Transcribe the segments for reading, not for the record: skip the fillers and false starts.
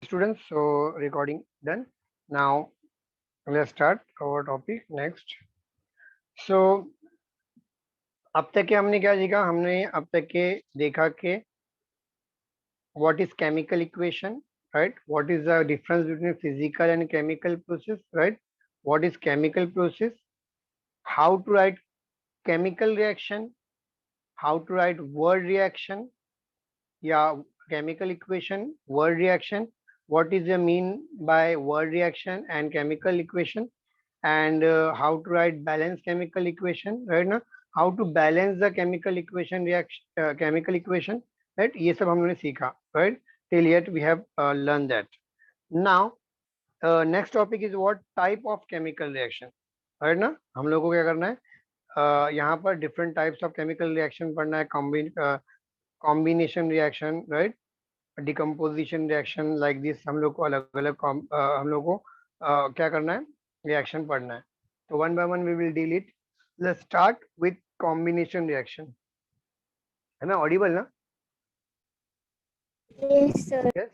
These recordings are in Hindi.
Students, so recording done. Now let's start our topic next. So अब तक के हमने क्या सीखा? हमने अब तक के देखा कि what is chemical equation, right? What is the difference between physical and chemical process, right? What is chemical process? How to write chemical reaction? How to write word reaction? Yeah, chemical equation, word reaction. What is the mean by word reaction and chemical equation? And how to write balanced chemical equation, right? Now how to balance the chemical equation reaction, chemical equation, right? ये सब हमने सीखा, right? Till yet we have learned that. Now next topic is what type of chemical reaction, right? ना हम लोगों को क्या करना है, यहाँ पर different types of chemical reaction पढ़ना है, combination reaction, right? Decomposition reaction like this, हम लोग को अलग अलग हम लोग को क्या करना है, रिएक्शन पढ़ना है. तो one by one we will deal it. Let's start with combination reaction. है ना ऑडिबल ना? Yes, sir. Yes.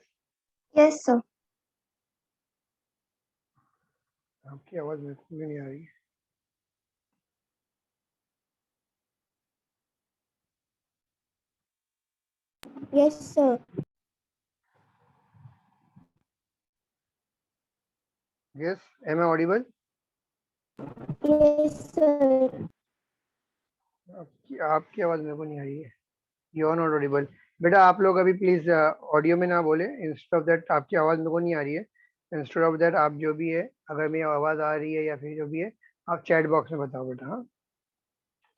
Yes, sir. आपकी आवाज मेरे को भी नहीं आ रही. Yes, sir. Yes, am I audible? Yes, sir. आपकी आवाज मेरे को नहीं आ रही है. You are not audible. बेटा आप लोग अभी प्लीज ऑडियो में ना बोले. इंस्टेड ऑफ दैट, आपकी आवाज मेरे को नहीं आ रही है. इंस्टेड ऑफ दैट आप जो भी है, अगर मेरी आवाज आ रही है या फिर जो भी है, आप चैट बॉक्स में बताओ बेटा. हाँ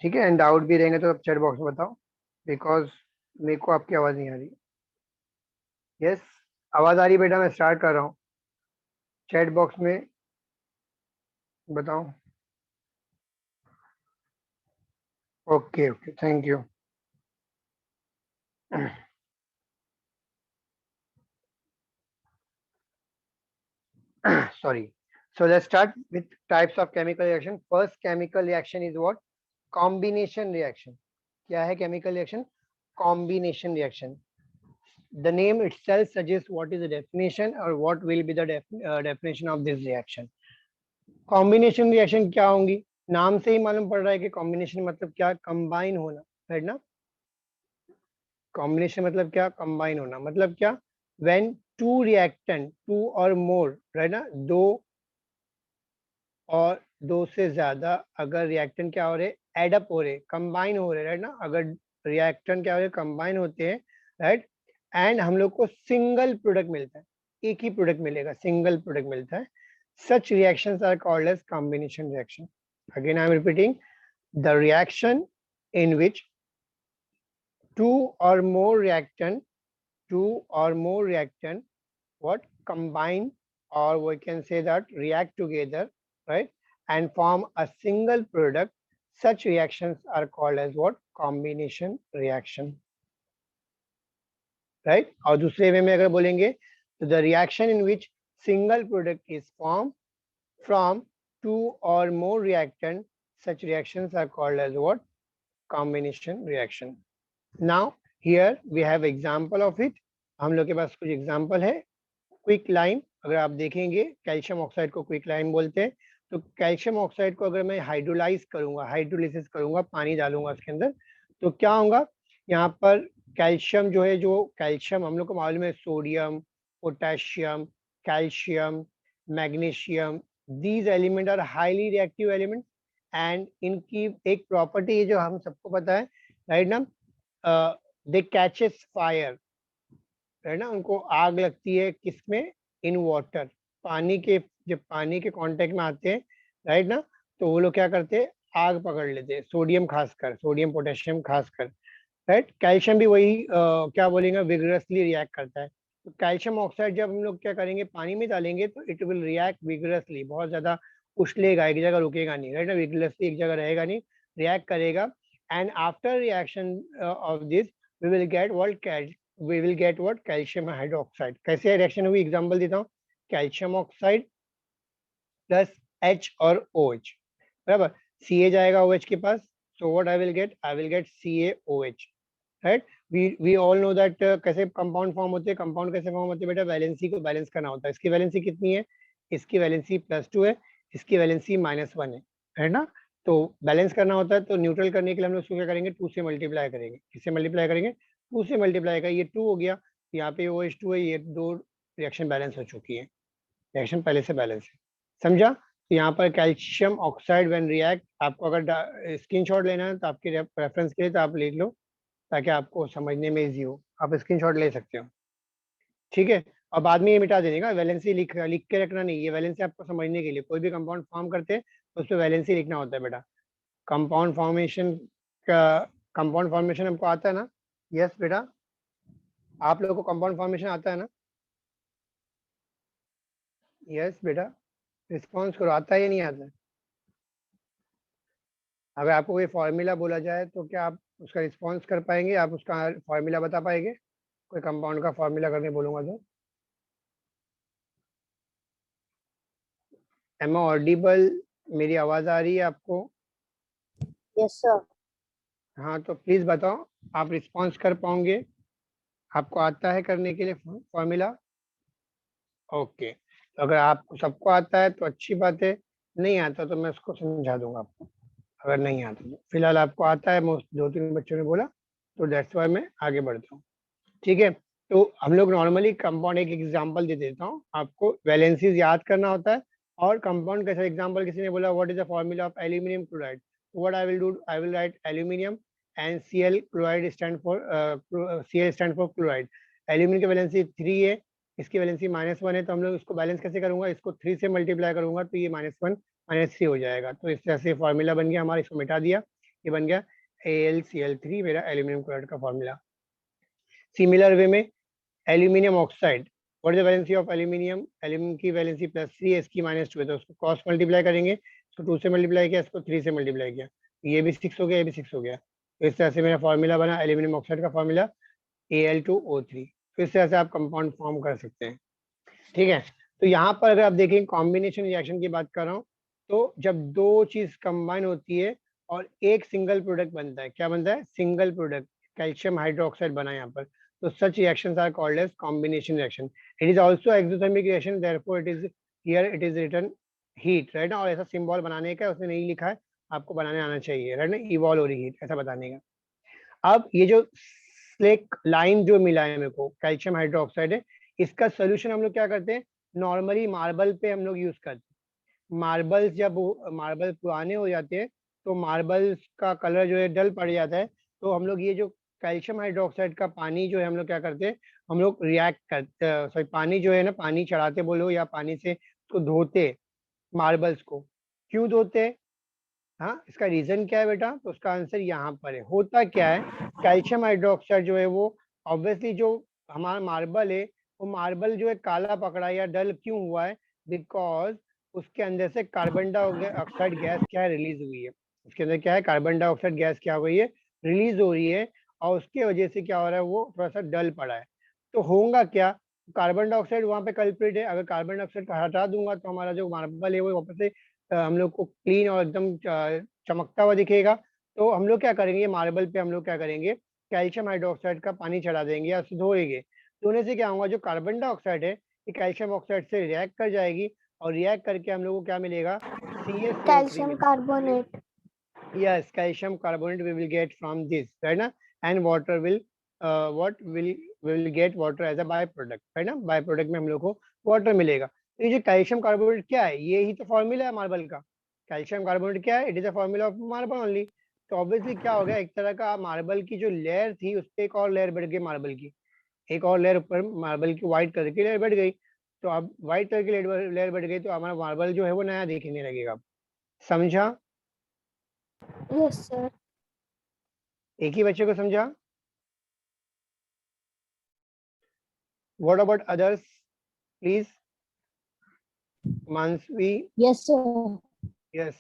ठीक है. एंड डाउट भी रहेंगे तो आप चैट बॉक्स में बताओ, बिकॉज मेरे को आपकी आवाज नहीं आ रही. यस, आवाज आ रही बेटा? मैं स्टार्ट कर रहा हूँ. चैट बॉक्स में बताओ. Okay okay, thank you. Sorry. So let's start with types of chemical reaction. First chemical reaction is what? Combination reaction. क्या है chemical reaction? Combination reaction. The name itself suggests what is the definition or what will be the definition of this reaction. Combination reaction क्या होंगी? नाम से ही मालूम पड़ रहा है कि combination मतलब क्या? Combine होना, है ना? Combination मतलब क्या? Combine होना मतलब क्या? When two reactant, two or more, right ना? दो और दो से ज्यादा अगर रिएक्टेंट क्या हो रहे, एडअप हो रहे, कंबाइन हो रहे, राइट ना? अगर रिएक्टेंट क्या हो रहे, कंबाइन होते हैं, राइट? एंड हम लोग को सिंगल प्रोडक्ट मिलता है, एक ही प्रोडक्ट मिलेगा, सिंगल प्रोडक्ट मिलता है. Such reactions are called as combination reaction. Again I am repeating, the reaction in which two or more reactant what combine, or we can say that react together, right, and form a single product. Such reactions are called as what? Combination reaction, right? और दूसरे वे में अगर बोलेंगे तो the reaction in which single product is formed from two or more reactant, such reactions are called as what? Combination reaction. Now here we have example of it. हम लोग के पास कुछ एग्जाम्पल है. क्विक लाइम, अगर आप देखेंगे कैल्शियम ऑक्साइड को क्विक लाइम बोलते हैं. तो कैल्शियम ऑक्साइड को अगर मैं हाइड्रोलाइज करूंगा, हाइड्रोलिसिस करूंगा, पानी डालूंगा उसके अंदर, तो क्या होगा? यहाँ पर कैल्शियम जो है, जो कैल्शियम हम लोग को मालूम है, sodium, potassium, calcium, magnesium, these element are highly reactive element. And इनकी एक प्रॉपर्टी है जो हम सबको पता है, राइट ना? दे कैचेस फायर, है ना? उनको आग लगती है किसमें? इन वाटर, पानी के, जब पानी के कांटेक्ट में आते हैं, राइट ना, तो वो लोग क्या करते हैं? आग पकड़ लेते हैं. सोडियम खासकर, सोडियम पोटेशियम खासकर, राइट? कैल्शियम भी वही क्या बोलेंगे, विगरसली रिएक्ट करता है. तो कैल्शियम ऑक्साइड जब हम लोग क्या करेंगे, पानी में डालेंगे, तो इट विल रिएक्ट विगरसली, बहुत ज्यादा उछलेगा, एक जगह रुकेगा नहीं, राइट ना? विगरसली एक जगह रहेगा नहीं, रिएक्ट करेगा. And after reaction of this we will get what? Calcium hydroxide. कैसे रिएक्शन हुई? एग्जांपल देता हूँ. कैल्शियम ऑक्साइड प्लस H और OH, बराबर. Ca जाएगा OH के पास, so what I will get? I will get CaOH, right? We all know that कैसे कंपाउंड फॉर्म होते हैं. कंपाउंड कैसे फॉर्म होते हैं बेटा? वैलेंसी को बैलेंस करना होता है. इसकी वैलेंसी कितनी है? इसकी वैलेंसी +2 है, इसकी वैलेंसी -1 है ना. तो बैलेंस करना होता है, तो न्यूट्रल करने के लिए हम लोग इसको क्या करेंगे? 2 से मल्टीप्लाई करेंगे. किससे मल्टीप्लाई करेंगे? 2 से मल्टीप्लाई का ये 2 हो गया, यहाँ पे OH2 है, ये 2 रिएक्शन बैलेंस हो चुकी है. रिएक्शन पहले से बैलेंस है. समझा? तो यहाँ पर कैल्शियम ऑक्साइड व्हेन रिएक्ट, आपको अगर स्क्रीनशॉट लेना है तो आपके रेफरेंस के लिए तो आप लिख लो, ताकि आपको समझने में इजी हो. आप स्क्रीनशॉट ले सकते हो, ठीक है. और बाद में ये मिटा देने का, वैलेंसी लिख के रखना नहीं. ये वैलेंसी आपको समझने के लिए, कोई भी कंपाउंड फॉर्म करते हैं तो उस पर वैलेंसी लिखना होता है बेटा. कंपाउंड फॉर्मेशन का, कंपाउंड फॉर्मेशन हमको आता है ना? यस बेटा, आप लोगों को कंपाउंड फॉर्मेशन आता है ना? यस बेटा, रिस्पॉन्स करो, आता है या नहीं आता है? अगर आपको कोई फॉर्मूला बोला जाए तो क्या आप उसका रिस्पॉन्स कर पाएंगे? आप उसका फॉर्मूला बता पाएंगे? कोई कंपाउंड का फॉर्मूला करने बोलूंगा तो? Am I audible? मेरी आवाज आ रही है आपको? Yes sir. हाँ, तो प्लीज बताओ, आप रिस्पॉन्स कर पाओगे? आपको आता है करने के लिए फॉर्मूला? ओके, तो अगर आपको सबको आता है तो अच्छी बात है. नहीं आता तो मैं उसको समझा दूंगा आपको, अगर नहीं आता तो. फिलहाल आपको आता है, मोस्ट 2-3 बच्चों ने बोला, तो दैट्स वाई मैं आगे बढ़ता हूँ. ठीक है, तो हम लोग नॉर्मली कंपाउंड, एक एग्जांपल दे देता हूँ आपको. वैलेंसीज याद करना होता है, और कंपाउंड कैसा एग्जांपल, किसी ने बोला what is the formula of aluminium chloride, what I will do, I will write aluminium and Cl chloride stand for Cl stand for chloride. Aluminium की वैलेंसी 3 है, इसकी वैलेंसी -1 है, तो हम लोग इसको बैलेंस कैसे करूंगा? इसको 3 से मल्टीप्लाई करूंगा तो ये -1 -3 हो जाएगा. तो इस तरह से फॉर्मूला बन गया हमारा, इसको मिटा दिया, ये बन गया AlCl3 मेरा एल्यूमिनियम क्लोराइड का फॉर्मूला. सिमिलर वे में aluminium oxide, what is the valency of aluminium? Aluminium की वैलेंसी +3 है, इसकी -2 है, तो उसको क्रॉस मल्टीप्लाई करेंगे. इसको 2 से मल्टीप्लाई किया, इसको 3 से मल्टीप्लाई किया, ये भी 6 हो गया, ये भी 6 हो गया. तो इस तरह से मेरा फॉर्मूला बना एल्यूमिनियम ऑक्साइड का फॉर्मूला Al2O3. तो इस तरह से आप कंपाउंड फॉर्म कर सकते हैं. ठीक है, तो यहाँ पर अगर आप देखें कॉम्बिनेशन रिएक्शन की बात कर रहा हूँ, तो जब दो चीज कंबाइन होती है और एक सिंगल प्रोडक्ट बनता है, क्या बनता है? सिंगल प्रोडक्ट, कैल्शियम हाइड्रोक्साइड बना यहाँ पर, तो such reactions are called as combination reaction. It is also exothermic reaction, therefore it is here it is written heat, right ना. और ऐसा सिंबल बनाने का उसने नहीं लिखा है, आपको बनाने आना चाहिए, राइट ना. इवॉल्व हो रही हीट, ऐसा बताने का. अब ये जो स्लेक लाइन जो मिला है मेरे को, कैल्शियम हाइड्रोक्साइड है, इसका सोल्यूशन हम लोग क्या करते हैं? नॉर्मली मार्बल पे हम लोग यूज करते हैं. मार्बल्स जब मार्बल पुराने हो जाते हैं तो मार्बल्स का कलर जो है डल पड़ जाता है, तो हम लोग ये जो कैल्शियम हाइड्रोक्साइड का पानी जो है हम लोग क्या करते हैं? हम लोग रिएक्ट करते, सॉरी पानी जो है ना, पानी चढ़ाते बोलो, या पानी से उसको धोते मार्बल्स को. क्यों धोते? हाँ, इसका रीजन क्या है बेटा? तो उसका आंसर यहाँ पर है. होता क्या है, कैल्शियम हाइड्रोक्साइड जो है वो ऑब्वियसली जो हमारा मार्बल है, वो मार्बल जो है काला पकड़ा या डल क्यों हुआ है? बिकॉज उसके अंदर से कार्बन डाइऑक्साइड गैस क्या है? रिलीज हुई है. उसके अंदर क्या है? कार्बन डाइऑक्साइड गैस क्या हो रही है? रिलीज हो रही है, और उसकी वजह से क्या हो रहा है? वो थोड़ा सा डल पड़ा है. तो होगा क्या? कार्बन डाइऑक्साइड वहाँ पे कल्प्रिट है. अगर कार्बन डाइऑक्साइड को हटा दूंगा तो हमारा जो मार्बल है वो वापस से हम लोग को क्लीन और एकदम चमकता हुआ दिखेगा. तो हम लोग क्या करेंगे? मार्बल पे हम लोग क्या करेंगे? कैल्शियम हाइड्रोक्साइड का पानी चढ़ा देंगे या उससे धोएंगे. धोने से क्या होगा? जो कार्बन डाइऑक्साइड है ये कैल्शियम ऑक्साइड से रिएक्ट कर जाएगी, और रिएक्ट करके हम लोग को क्या मिलेगा? CaCO3 कैल्शियम मिलेगा. Carbonate. Yes, calcium carbonate we will get from this, right ना. And water will what will we will get water as a byproduct, right ना. बाय में हम लोग को वाटर मिलेगा. तो ये जो कैल्शियम कार्बोनेट क्या है? ये ही तो फॉर्मूला है मार्बल का. कैल्शियम कार्बोनेट क्या है? It is a formula of marble only. तो ऑब्वियसली क्या हो गया, एक तरह का मार्बल की जो लेयर थी उस पर एक और लेयर बढ़ गई मार्बल की, एक और लेयर ऊपर मार्बल की व्हाइट कलर की लेयर बढ़ गई. तो अब व्हाइट कलर की लेयर बढ़ गई, तो हमारा मार्बल जो है वो नया दिखने लगेगा. समझा? Yes sir. एक ही बच्चे को समझा? What about others, please? Manasvi? Yes sir. Yes,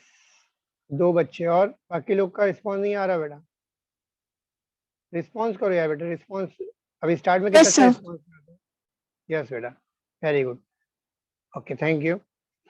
2 बच्चे, और बाकी लोग का रिस्पॉन्स नहीं आ रहा बेटा. रिस्पॉन्स करो यार बेटा, रिस्पॉन्स. अभी स्टार्ट में कितना अच्छा रिस्पॉन्स. यस बेटा, very good. Okay, thank you.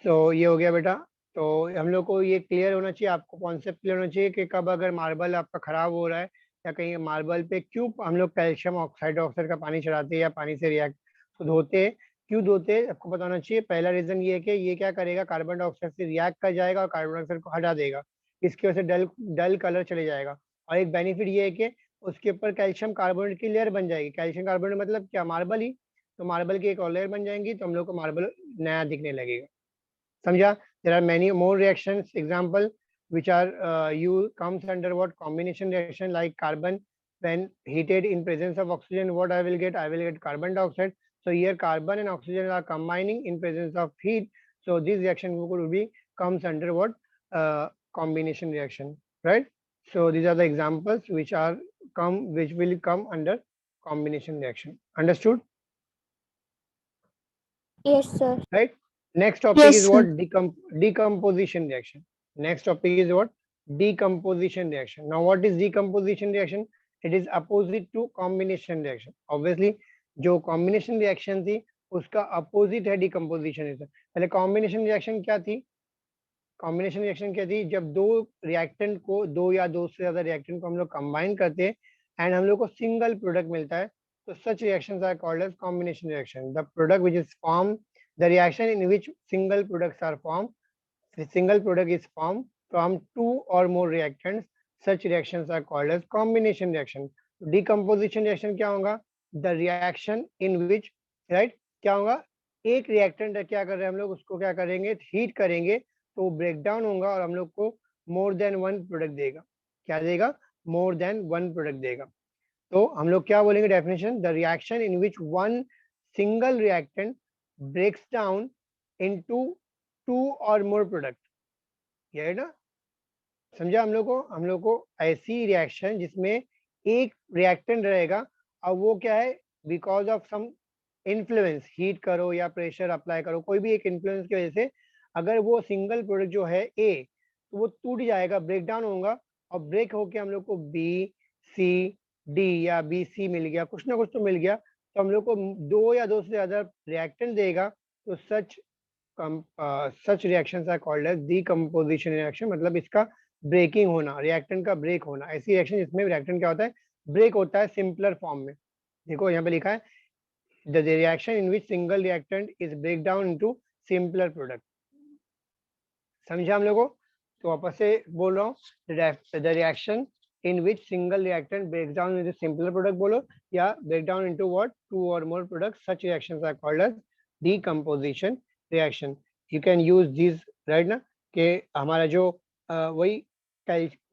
तो ये हो गया बेटा. तो हम लोग को ये क्लियर होना चाहिए, आपको कॉन्सेप्ट क्लियर होना चाहिए कि कब अगर मार्बल आपका खराब हो रहा है या कहीं मार्बल पे क्यों हम लोग कैल्शियम ऑक्साइड का पानी चढ़ाते हैं या पानी से रिएक्ट तो धोते हैं, क्यों धोते हैं आपको पता होना चाहिए। पहला रीजन ये है कि ये क्या करेगा, कार्बन डाइऑक्साइड से रिएक्ट कर जाएगा और कार्बन डाइऑक्साइड को हटा देगा, इसकी वजह से डल डल कलर चले जाएगा। और एक बेनिफिट ये है कि उसके ऊपर कैल्शियम कार्बोनेट की लेयर बन जाएगी। कैल्शियम कार्बोनेट मतलब क्या, मार्बल ही, तो मार्बल की एक और लेयर बन जाएंगी, तो हम लोग को मार्बल नया दिखने लगेगा। समझा? There are many more reactions example which are you comes under what combination reaction, like carbon when heated in presence of oxygen, what I will get carbon dioxide. So here carbon and oxygen are combining in presence of heat, so this reaction will be comes under what combination reaction, right? So these are the examples which will come under combination reaction. Understood? Yes, sir. Right? Next topic Yes, is sir. what decomposition reaction. Next topic is what decomposition reaction. Now what is decomposition reaction? It is opposite to combination reaction. Obviously जो combination reaction थी उसका opposite है decomposition reaction. पहले combination reaction क्या थी? कॉम्बिनेशन रिएक्शन क्या थी, जब दो रिएक्टेंट को, दो या दो से ज्यादा रिएक्टेंट को हम लोग कंबाइन करते हैं एंड हम लोग को सिंगल प्रोडक्ट मिलता है, तो such reactions are called as combination reaction. The product which is form, the reaction in which single products are form, single product is form from two और more reactants, such reactions are called as combination reaction. Decomposition reaction क्या होगा, the reaction in which, right, क्या होगा, एक रिएक्टेंट क्या कर रहे हैं हम लोग, उसको क्या करेंगे, हीट करेंगे, तो ब्रेक डाउन होगा और हम लोग को मोर देन वन प्रोडक्ट देगा. क्या देगा, मोर देन वन प्रोडक्ट देगा. तो हम लोग क्या बोलेंगे definition, the reaction in which one single reactant breaks down into two और मोर प्रोडक्ट. ये है ना, समझा हम लोग को ऐसी रिएक्शन जिसमें एक रिएक्टेंट रहेगा और वो क्या है, because of some influence, heat करो या प्रेशर अप्लाई करो, कोई भी एक इन्फ्लुएंस की वजह से अगर वो सिंगल प्रोडक्ट जो है ए, तो वो टूट जाएगा, ब्रेक डाउन होगा और ब्रेक होके हम लोग को बी सी डी या बी सी मिल गया, कुछ ना कुछ तो मिल गया, तो हम लोग को दो या दो से ज्यादा रिएक्टेंट देगा, तो such reactions are called as decomposition reaction. मतलब इसका ब्रेकिंग होना, रिएक्टेंट का ब्रेक होना, ऐसी रिएक्शन जिसमें रिएक्टेंट क्या होता है, ब्रेक होता है सिंपलर फॉर्म में. देखो यहाँ पे लिखा है the reaction in which single reactant is break down into simpler product. समझा हम लोगों को? तो वापस से बोल रहा हूँ, the reaction in which single reactant breaks down into simpler product बोलो, या break down into what, two or more products, such reactions are called as decomposition reaction. You can use these, right ना, कि हमारा जो वही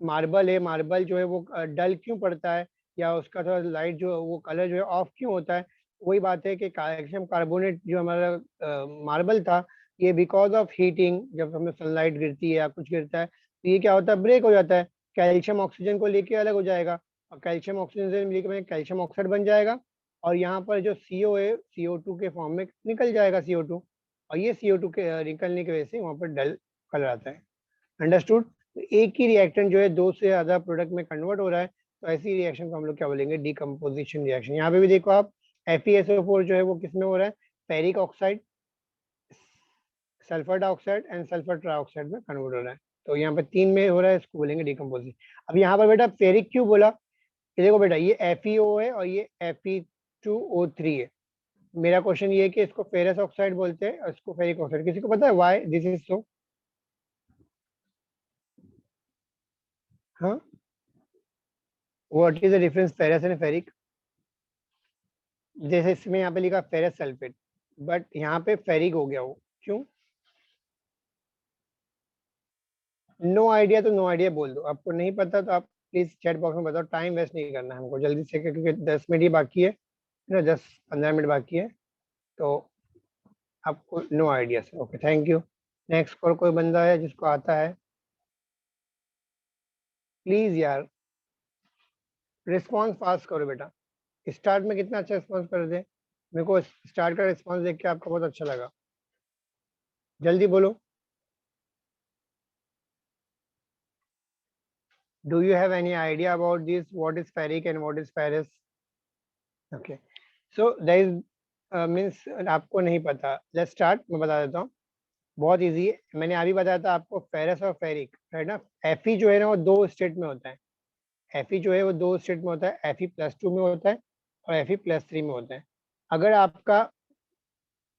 मार्बल है, मार्बल जो है वो डल क्यों पड़ता है, या उसका थोड़ा लाइट जो वो कलर जो है ऑफ क्यों होता है, वही बात है कि कैल्शियम कार्बोनेट जो हमारा मार्बल था, ये बिकॉज ऑफ हीटिंग, जब हमें सनलाइट गिरती है या कुछ गिरता है, तो ये क्या होता है, ब्रेक हो जाता है, कैल्शियम ऑक्सीजन को लेके अलग हो जाएगा, और कैल्शियम ऑक्सीजन से लेके कैल्शियम ऑक्साइड बन जाएगा, और यहाँ पर जो CO है CO2 के फॉर्म में निकल जाएगा CO2, और ये CO2 के निकलने की वजह से वहाँ पर डल कलर आता है. अंडरस्टूड? तो एक ही रिएक्टेंट जो है दो से ज्यादा प्रोडक्ट में कन्वर्ट हो रहा है, तो ऐसी रिएक्शन को हम लोग क्या बोलेंगे, डिकम्पोजिशन रिएक्शन. यहाँ पे भी देखो आप, FeSO4 जो है वो किसमें हो रहा है, ferric oxide, sulphur dioxide and sulphur trioxide में कन्वर्ट हो रहा है, तो यहाँ पे तीन में हो रहा है, इसको बोलेंगे डिकम्पोजिशन. अब यहाँ पर बेटा फेरिक क्यों बोला, ये देखो बेटा, ये FeO है और ये Fe2O3 है. मेरा क्वेश्चन ये है कि इसको फेरस ऑक्साइड बोलते हैं और इसको फेरिक ऑक्साइड, किसी को पता है व्हाई दिस इज सो? हाँ, what is the difference ferrous and ferric? जैसे इसमें यहाँ पे लिखा फेरस सल्फेट, बट यहाँ पे फेरिक हो गया, वो क्यों? नो आइडिया तो नो आइडिया बोल दो, आपको नहीं पता तो आप प्लीज चैट बॉक्स में बताओ, टाइम वेस्ट नहीं करना है हमको, जल्दी से, क्योंकि 10 मिनट ही बाकी है ना, 10-15 मिनट बाकी है, तो आपको no idea sir. Okay, thank you. Next और कोई बंदा है जिसको आता है, प्लीज यार रिस्पॉन्स पास करो बेटा. स्टार्ट में कितना अच्छा रिस्पॉन्स कर दे, मेरे को स्टार्ट का रिस्पॉन्स देख के आपका बहुत अच्छा लगा. जल्दी बोलो. Do you have any idea about this? What is ferric and what is ferrous? Okay, so there is means आपको नहीं पता. Let's start. मैं बता देता हूँ, बहुत इजी है. मैंने अभी बताया था आपको फेरस और फेरिक, राइट ना. Fe जो है ना वो दो स्टेट में होता है, Fe जो है वो 2 स्टेट में होता है, Fe+2 में होता है और Fe+3 में होता है। अगर आपका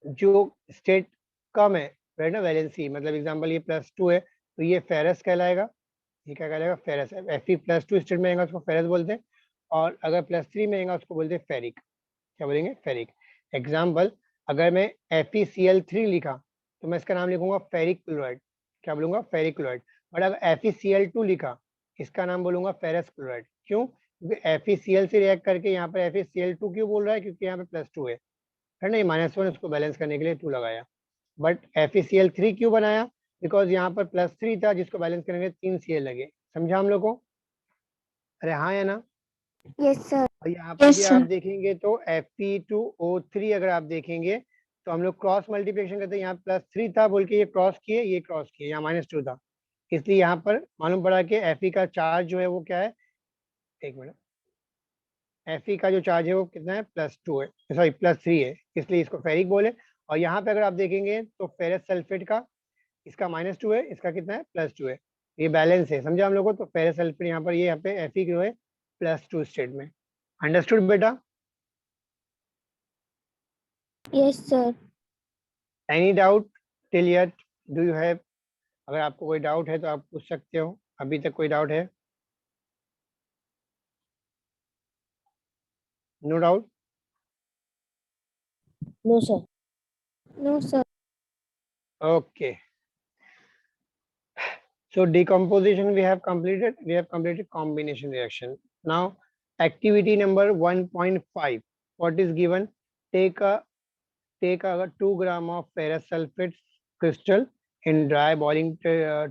जो स्टेट कम है, राइट ना, वैलेंसी मतलब एग्जांपल ये +2 है तो ये फेरस कहलाएगा। ये क्या कहलाएगा? फेरस। Fe+2 स्टेट में आएगा उसको फेरस बोलते हैं, और अगर +3 में आएगा उसको बोलते हैं फेरिक। क्या बोलेंगे? फेरिक। एग्जाम्पल, अगर मैं FeCl3 लिखा तो मैं इसका नाम लिखूंगा फेरिक क्लोराइड। क्या बोलूंगा? Ferric chloride. और अगर FeCl2 लिखा, इसका नाम बोलूंगा फेरस क्लोराइड। क्यों? क्योंकि FeCl से रिएक्ट करके यहाँ पर FeCl2 क्यों बोल रहा है? क्योंकि यहाँ पे +2 है ना, -1 उसको बैलेंस करने के लिए 2 लगाया। बट FeCl3 क्यों बनाया? बिकॉज यहाँ पर +3 था जिसको बैलेंस करने के लिए 3 Cl लगे। समझा हम लोग को? अरे हाँ या ना? Yes sir. और यहाँ पर यस भी आप सर। देखेंगे तो Fe2O3 अगर आप देखेंगे तो हम लोग क्रॉस मल्टीप्लिकेशन करते हैं। यहाँ +3 था बोल के ये क्रॉस किए, ये क्रॉस किए, यहाँ -2 था, इसलिए यहाँ पर मालूम पड़ा कि Fe का चार्ज जो है वो क्या है? एक मिनट, Fe का जो चार्ज है वो कितना है? +2 है, सॉरी +3 है, इसलिए इसको फेरिक बोले। और यहाँ पे अगर आप देखेंगे तो फेरस सल्फेट का, इसका -2 है, इसका कितना है? +2 है, ये बैलेंस है। समझा हम लोग को? तो फेरस सल्फेट यहाँ पर, ये यहाँ पे Fe जो है +2 स्टेट में। अंडरस्टूड बेटा? Yes sir. Any doubt till yet? Do you have? अगर आपको कोई डाउट है तो आप पूछ सकते हो। अभी तक कोई डाउट है? No doubt? No sir. No sir. Okay, so decomposition we have completed. We have completed combination reaction. Now activity number 1.5, what is given? Take a 2 gram of ferrous sulfate crystal in dry boiling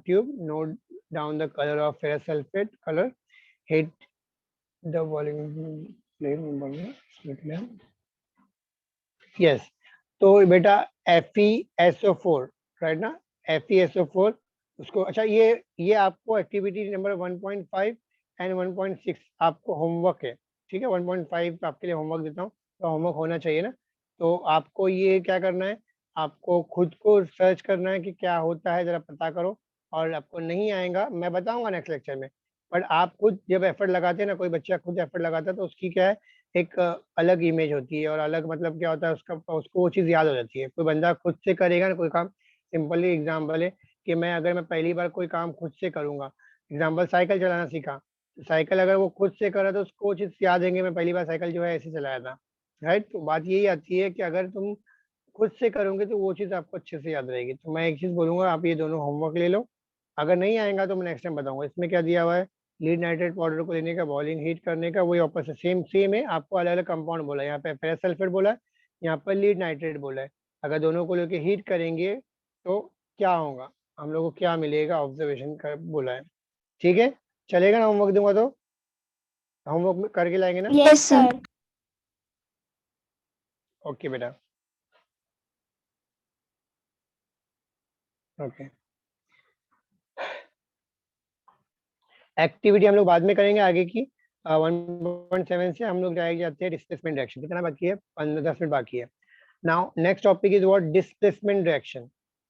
tube. Note down the color of ferrous sulfate color. Hit the boiling flame. Yes, तो बेटा FeSO4, राइट ना, FeSO4 उसको, अच्छा ये आपको एक्टिविटी नंबर 1.5 एंड 1.6 आपको होमवर्क है, ठीक है। 1.5 आपके लिए होमवर्क देता हूँ, तो होमवर्क होना चाहिए ना। तो आपको ये क्या करना है, आपको खुद को सर्च करना है कि क्या होता है, जरा पता करो। और आपको नहीं आएगा मैं बताऊंगा नेक्स्ट लेक्चर में, बट आप खुद जब एफर्ट लगाते हैं ना, कोई बच्चा खुद एफर्ट लगाता है तो उसकी क्या है, एक अलग इमेज होती है, और अलग मतलब क्या होता है उसका, उसको वो चीज़ याद हो जाती है। कोई बंदा खुद से करेगा ना कोई काम, सिंपली एग्जाम्पल है कि अगर मैं पहली बार कोई काम खुद से करूंगा, एग्जाम्पल साइकिल चलाना सीखा, तो साइकिल अगर वो खुद से करा तो उसको वो चीज़ याद देंगे, मैं पहली बार साइकिल जो है ऐसे चलाया था, राइट। तो बात यही आती है कि अगर तुम खुद से करोगे तो वो चीज़ आपको अच्छे से याद रहेगी। तो मैं एक चीज़ बोलूंगा, आप ये दोनों होमवर्क ले लो। अगर नहीं आएगा तो मैं नेक्स्ट टाइम बताऊंगा। इसमें क्या दिया हुआ है, लीड नाइट्रेट पाउडर को लेने का, बॉइलिंग हीट करने का, वही वापस से सेम सेम है, आपको अलग अलग कंपाउंड बोला है। यहाँ पे फेरस सल्फेट बोला है, यहाँ पर लीड नाइट्रेट बोला है। अगर दोनों को लेके हीट करेंगे तो क्या होगा, हम लोग को क्या मिलेगा, ऑब्जर्वेशन कर बोला है। ठीक है, चलेगा ना? होमवर्क दूंगा तो होमवर्क करके लाएंगे ना? Yes sir. ओके बेटा, ओके। एक्टिविटी हम लोग बाद में करेंगे आगे की। 1.7 से हम लोग जाते हैं डिस्प्लेसमेंट रिएक्शन। कितना बाकी है? 15-10 मिनट बाकी है। Now next topic is what? Displacement reaction.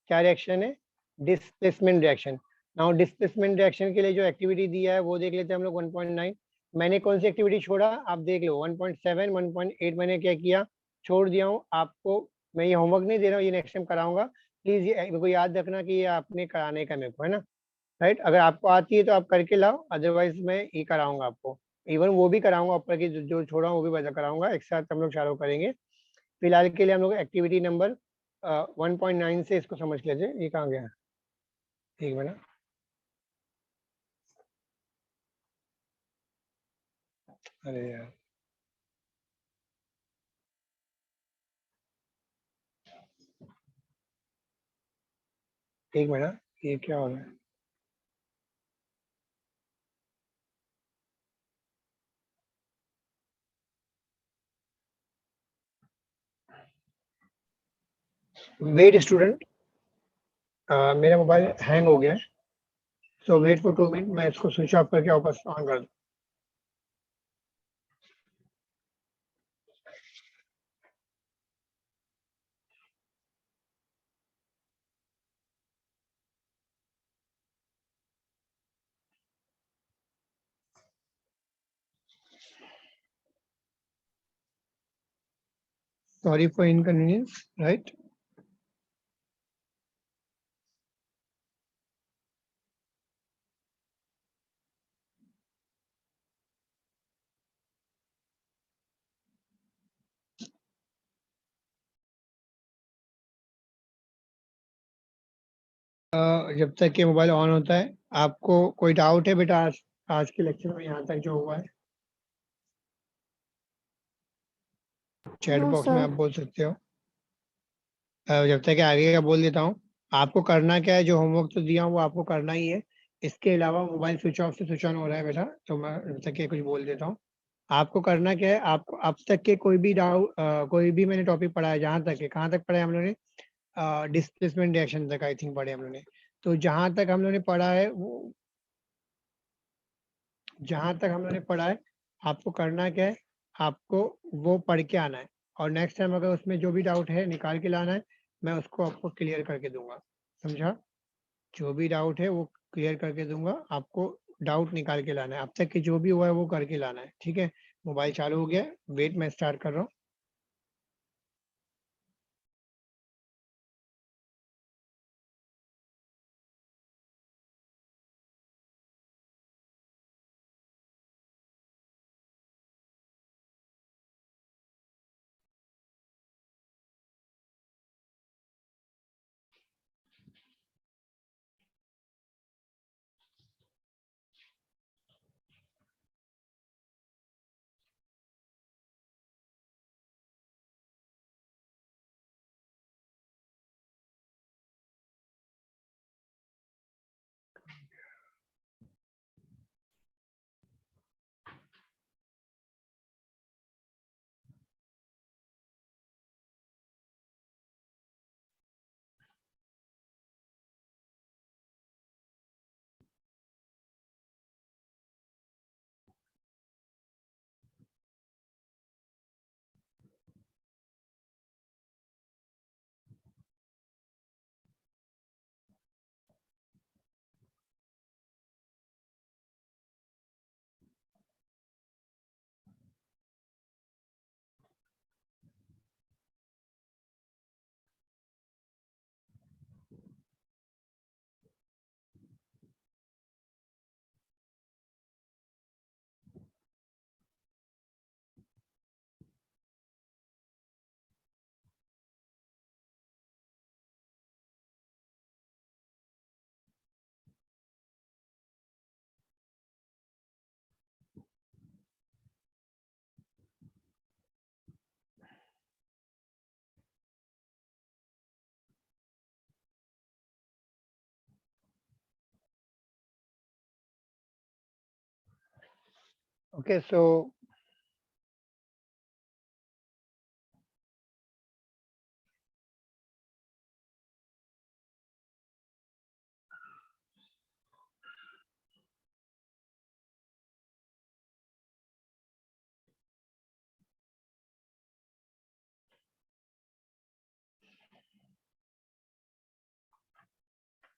क्या रिएक्शन है? Displacement reaction. Now displacement reaction के लिए जो एक्टिविटी दिया है वो देख लेते हैं हम लोग। 1.9 मैंने कौन सी एक्टिविटी छोड़ा आप देख लो। 1.7 1.8 मैंने क्या किया, छोड़ दिया हूँ आपको। मैं ये होमवर्क नहीं दे रहा हूँ, ये नेक्स्ट टाइम कराऊंगा। प्लीज ये मेरे को याद रखना कि ये आपने कराने का मेरे को, है ना, राइट। अगर आपको आती है तो आप करके लाओ, अदरवाइज मैं ये कराऊंगा आपको। इवन वो भी कराऊंगा ऊपर की जो छोड़ा हूँ वो भी बता कराऊंगा, एक साथ हम लोग चारों करेंगे। फिलहाल के लिए हम लोग एक्टिविटी नंबर 1.9 से इसको समझ लीजिए। ये कहाँ गया? एक मिनट, अरे यार, एक मिनट, ये क्या हो रहा है? वेट स्टूडेंट, मेरा मोबाइल हैंग हो गया है, सो वेट फॉर 2 मिनट, मैं इसको स्विच ऑफ करके वापस ऑन कर दूँ। Sorry for inconvenience, right? जब तक ये मोबाइल ऑन होता है, आपको कोई डाउट है बेटा आज आज के लेक्चर में यहाँ तक जो हुआ है? चैट No, बॉक्स में sir. आप बोल सकते हो। जब तक आगे का बोल देता हूँ। आपको करना क्या है, जो होमवर्क तो दिया हूँ वो आपको करना ही है। इसके अलावा मोबाइल स्विच ऑफ से स्विच ऑन हो रहा है बेटा, तो मैं जब तक ये कुछ बोल देता हूँ। आपको करना क्या है, आपको अब तक के कोई भी डाउट, कोई भी मैंने टॉपिक पढ़ा है, जहाँ तक है, कहाँ तक पढ़ा है हम लोगों ने? डिस्प्लेसमेंट रिएक्शन तक आई थिंक पढ़े हम लोगों ने। तो जहाँ तक हम लोगों ने पढ़ा है वो, जहाँ तक हम लोगों ने पढ़ा है, आपको करना क्या है, आपको वो पढ़ के आना है। और नेक्स्ट टाइम अगर उसमें जो भी डाउट है निकाल के लाना है, मैं उसको आपको क्लियर करके दूंगा। समझा? जो भी डाउट है वो क्लियर करके दूंगा आपको। डाउट निकाल के लाना है, अब तक के जो भी हुआ है वो करके लाना है, ठीक है? मोबाइल चालू हो गया है, वेट मैं स्टार्ट कर रहा हूँ। Okay, so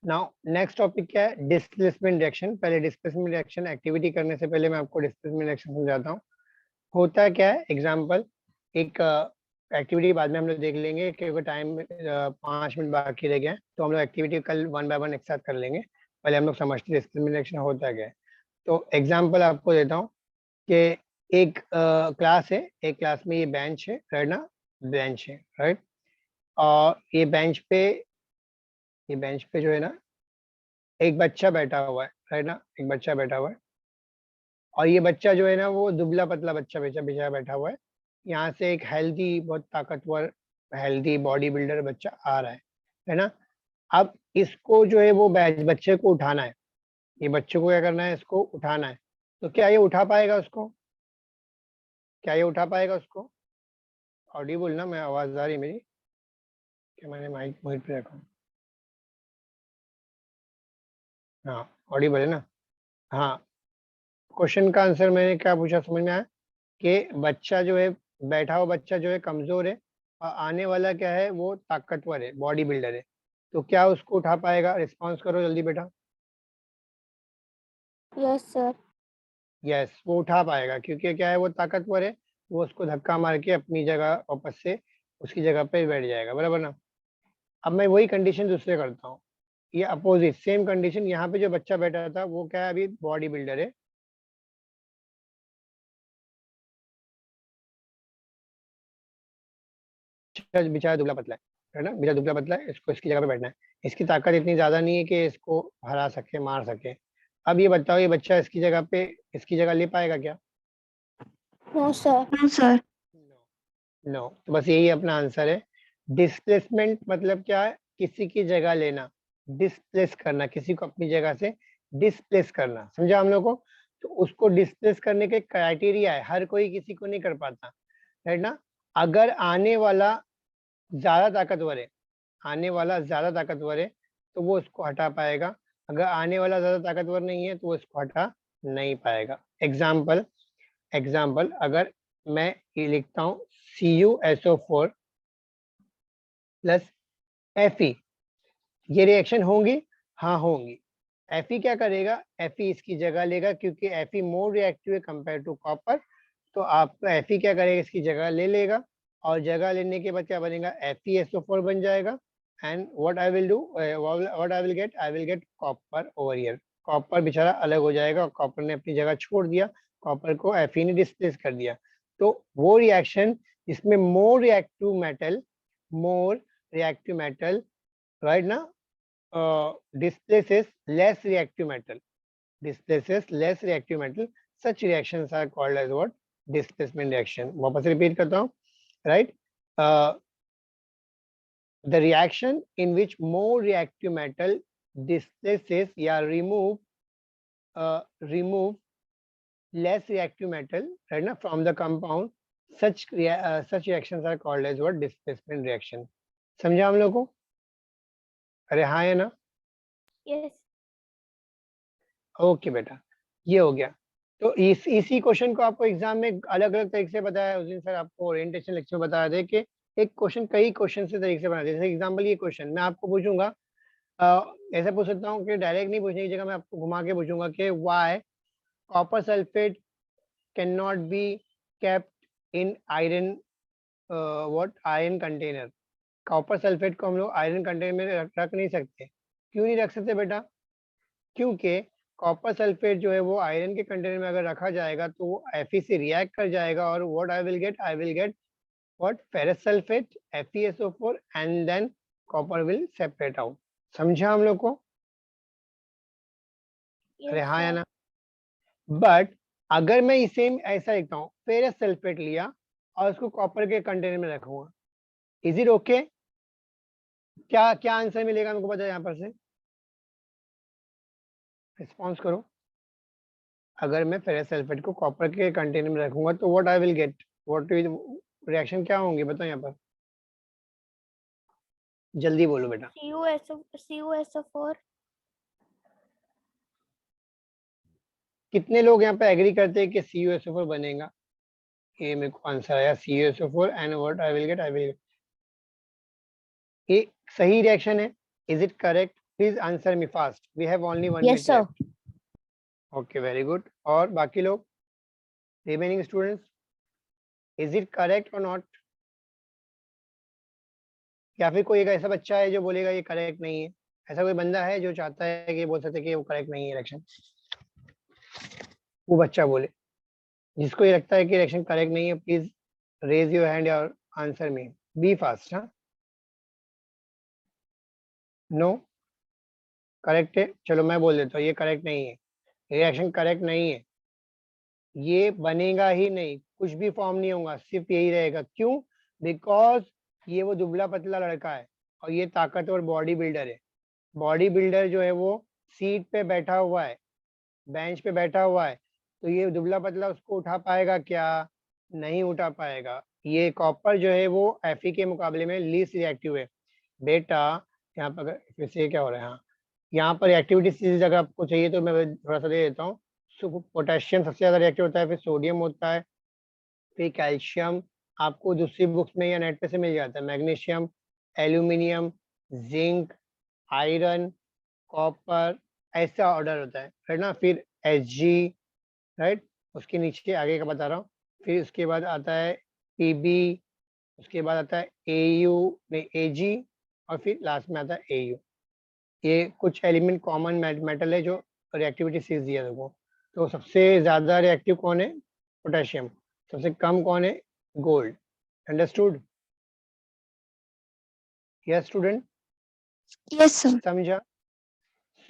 now next topic क्या है? Displacement reaction. पहले डिस्प्लेसमेंट रिएक्शन एक्टिविटी करने से पहले मैं आपको डिस्प्लेसमेंट रिएक्शन समझाता हूँ। होता क्या है, एग्जाम्पल, एक एक्टिविटी बाद में हम लोग देख लेंगे क्योंकि टाइम 5 मिनट बाकी रह गया है, तो हम लोग एक्टिविटी कल वन बाय वन एक साथ कर लेंगे। पहले हम लोग समझते हैं डिस्प्लेसमेंट रिएक्शन होता क्या है। तो एग्जाम्पल आपको देता हूँ कि एक क्लास है, एक क्लास में ये बेंच है, राइट ना? बेंच है, राइट? और ये बेंच पे जो है ना, एक बच्चा बैठा हुआ है, राइट ना? एक बच्चा बैठा हुआ है, और ये बच्चा जो है ना वो दुबला पतला बच्चा बेचा बेचा बैठा हुआ है। यहाँ से एक हेल्दी, बहुत ताकतवर, हेल्दी बॉडी बिल्डर बच्चा आ रहा है ना? अब इसको जो है वो बच्चे को उठाना है। ये बच्चे को क्या करना है? इसको उठाना है। तो क्या ये उठा पाएगा उसको? क्या ये उठा पाएगा उसको? ऑडिबल ना? मैं आवाज आ रही है मेरी? क्या मैंने माइक म्यूट पे रखा? हाँ, ऑडिबल है ना? हाँ। क्वेश्चन का आंसर मैंने क्या पूछा, समझ में आया? कि बच्चा जो है, बैठा हुआ बच्चा जो है कमजोर है, और आने वाला क्या है, वो ताकतवर है, बॉडी बिल्डर है। तो क्या उसको उठा पाएगा? रिस्पॉन्स करो जल्दी बेटा। Yes, sir. यस, वो उठा पाएगा, क्योंकि क्या है, वो ताकतवर है। वो उसको धक्का मार के अपनी जगह वापस से उसकी जगह पे बैठ जाएगा, बराबर ना। अब मैं वही कंडीशन दूसरे करता हूँ, ये अपोजिट सेम कंडीशन। यहाँ पे जो बच्चा बैठा था वो क्या है, अभी बॉडी बिल्डर है, बेचारा दुबला पतला है ना, बेचारा दुबला पतला है, इसको इसकी जगह पे बैठना है। इसकी ताकत इतनी ज्यादा नहीं है कि इसको हरा सके, मार सके। अब ये बताओ, ये बच्चा इसकी जगह पे इसकी जगह ले पाएगा क्या? No sir. No sir. No. तो बस यही अपना आंसर है। डिस्प्लेसमेंट मतलब क्या है? किसी की जगह लेना, डिस्प्लेस करना, किसी को अपनी जगह से डिस्प्लेस करना, समझा हम लोग को। तो उसको डिस्प्लेस करने के क्राइटेरिया है, हर कोई किसी को नहीं कर पाता, है ना। अगर आने वाला ज्यादा ताकतवर है, आने वाला ज्यादा ताकतवर है तो वो उसको हटा पाएगा। अगर आने वाला ज्यादा ताकतवर नहीं है तो वो इसको हटा नहीं पाएगा। एग्जाम्पल, अगर मैं ये लिखता हूँ CuSO4 प्लस Fe, ये रिएक्शन होंगी? हाँ होंगी। Fe क्या करेगा? Fe इसकी जगह लेगा, क्योंकि Fe मोर रिएक्टिव है कंपेयर टू कॉपर। तो आपका Fe क्या करेगा? इसकी जगह ले लेगा, और जगह लेने के बाद क्या बनेगा? FeSO4 बन जाएगा। And what I will do, what I will gate copper over here. Copper बेचारा अलग हो जाएगा, और कॉपर ने अपनी जगह छोड़ दिया, कॉपर को Fe ने डिस्प्लेस कर दिया। तो वो रिएक्शन जिसमें more reactive metal, right now, displaces less reactive metal, such reactions are called as what? Displacement reaction. वापस रिपीट करता हूँ, right? The reaction in which more reactive metal displaces या remove less reactive metal, right now, from the compound, such reactions are called as what? Displacement reaction. समझा हम लोग को? अरे हाँ है ना? यस। ओके बेटा, ये हो गया। तो इसी क्वेश्चन को आपको एग्जाम में अलग अलग तरीके से बताया उस दिन सर, आपको ओरिएंटेशन लेक्चर में बताया थे कि एक क्वेश्चन कई क्वेश्चन से तरीके से बनाते हैं। जैसे एग्जाम्पल ये क्वेश्चन मैं आपको पूछूंगा, ऐसा पूछ सकता हूँ कि डायरेक्ट नहीं पूछने की जगह मैं आपको घुमा के पूछूंगा कि Y copper sulphate can not be kept in iron, what, iron container. Copper sulphate को हम लोग आयरन कंटेनर में रख नहीं सकते। क्यों नहीं रख सकते बेटा? क्योंकि कॉपर सल्फेट जो है वो आयरन के कंटेनर में अगर रखा जाएगा तो वो Fe से रिएक्ट कर जाएगा, और what I will get what, ferrous sulphate, FeSO4, and than copper will separate out. समझा हम लोग को? अरे हाँ या ना? बट अगर मैं इसे ऐसा लिखता हूँ, फेरस सल्फेट लिया और उसको कॉपर के कंटेनर में रखूंगा, इज इट ओके? क्या क्या आंसर मिलेगा मेरे को पता है, यहाँ पर से रिस्पॉन्स करो। अगर मैं फेरस सल्फेट को कॉपर के कंटेनर में रखूंगा तो what I will gate, what reaction क्या होंगे बताओ यहाँ पर, जल्दी बोलो बेटा। CuSO4। कितने लोग यहाँ पे एग्री करते हैं कि CuSO4 बनेगा? ये मेरे को आंसर आया, CuSO4 and what I will get, ये सही रिएक्शन है। Is it correct? Please answer me fast, we have only 1 yes minute sir. Left. Okay, very good. और बाकी लोग, remaining students, is it correct और नॉट? या फिर कोई एक ऐसा बच्चा है जो बोलेगा ये करेक्ट नहीं है? ऐसा कोई बंदा है जो चाहता है कि बोल सकते कि वो करेक्ट नहीं है इलेक्शन? वो बच्चा बोले, जिसको ये लगता है कि इलेक्शन करेक्ट नहीं है, प्लीज रेज योर हैंड और आंसर मी, बी फास्ट। हाँ, नो, करेक्ट है, चलो मैं बोल देता हूँ ये करेक्ट नहीं है, रिएक्शन करेक्ट नहीं है, ये बनेगा ही नहीं, कुछ भी फॉर्म नहीं होगा, सिर्फ यही रहेगा। क्यों? बिकॉज ये वो दुबला पतला लड़का है और ये ताकतवर बॉडी बिल्डर है। बॉडी बिल्डर जो है वो सीट पे बैठा हुआ है, बेंच पे बैठा हुआ है, तो ये दुबला पतला उसको उठा पाएगा क्या? नहीं उठा पाएगा। ये कॉपर जो है वो Fe के मुकाबले में लीस्ट रिएक्टिव है बेटा। यहाँ पर अगर फिर से क्या हो रहा है, हाँ, यहाँ पर एक्टिविटी इस जगह आपको चाहिए तो मैं थोड़ा सा दे देता हूँ। पोटेशियम सबसे ज्यादा रिएक्टिव होता है, फिर सोडियम होता है, फिर कैल्शियम, आपको दूसरी बुक्स में या नेट पे से मिल जाता है, magnesium, aluminium, zinc, iron, copper, ऐसा ऑर्डर होता है ना। फिर Hg, राइट, उसके नीचे आगे का बता रहा हूँ। फिर उसके बाद आता है Pb, उसके बाद आता है AU नहीं AG और फिर लास्ट में आता है AU। ये कुछ एलिमेंट कॉमन मेटल है जो रिएक्टिविटी सीरीज दिया देखो। तो सबसे ज्यादा रिएक्टिव कौन है? पोटेशियम। सबसे कम कौन है? Gold. Understood? Yes student, yes sir. समझा?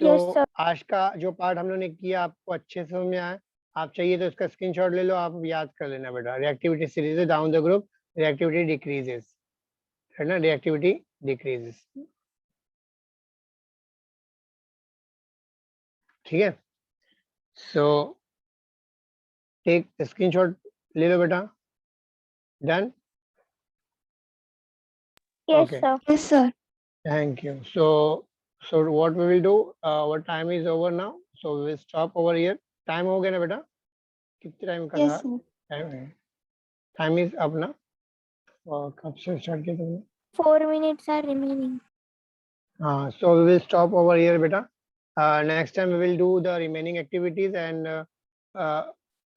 Yes, तो sir. आज का जो पार्ट हम लोगों ने किया आपको अच्छे से समझ में आया? आप चाहिए तो इसका स्क्रीनशॉट ले लो, आप याद कर लेना बेटा। Reactivity series down the group, reactivity decreases, है ना, रिएक्टिविटी डिक्रीजेस। ठीक है, सो टेक स्क्रीनशॉट ले लो बेटा। Done? Yes, Okay. sir. Yes sir. Thank you. So what we will do, our time is over now, so we will stop over here. Time हो गया ना बेटा? कितने टाइम का था? Yes sir. Time is up ना? और कब से स्टार्ट किया तुमने? 4 minutes are remaining. हाँ, so we will stop over here बेटा. Next time we will do the remaining activities and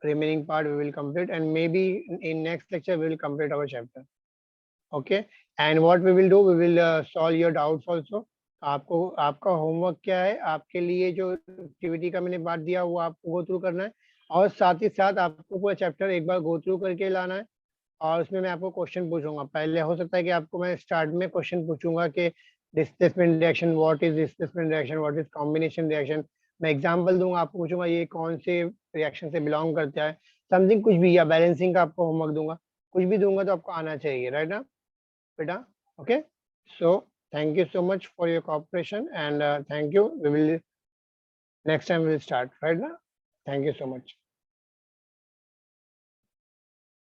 remaining part we will complete, and maybe in next lecture we will complete our chapter. Okay, and what we will do, we will solve your doubts also. आपको आपका होमवर्क क्या है? आपके लिए जो एक्टिविटी का मैंने बात दिया वो आपको गो थ्रू करना है, और साथ ही साथ आपको पूरा चैप्टर एक बार गो थ्रू करके लाना है, और उसमें मैं आपको क्वेश्चन पूछूंगा। पहले हो सकता है कि आपको मैं स्टार्ट में क्वेश्चन पूछूंगा कि displacement reaction, what is displacement reaction, what is combination reaction. मैं एग्जांपल दूंगा, आपको पूछूंगा ये कौन से रिएक्शन से बिलोंग करता है, समथिंग कुछ भी, या बैलेंसिंग का आपको होमवर्क दूंगा, कुछ भी दूंगा तो आपको आना चाहिए, राइट ना बेटा? Okay, so thank you so much for your cooperation, and thank you. We will next time we will start, right now. Thank you so much.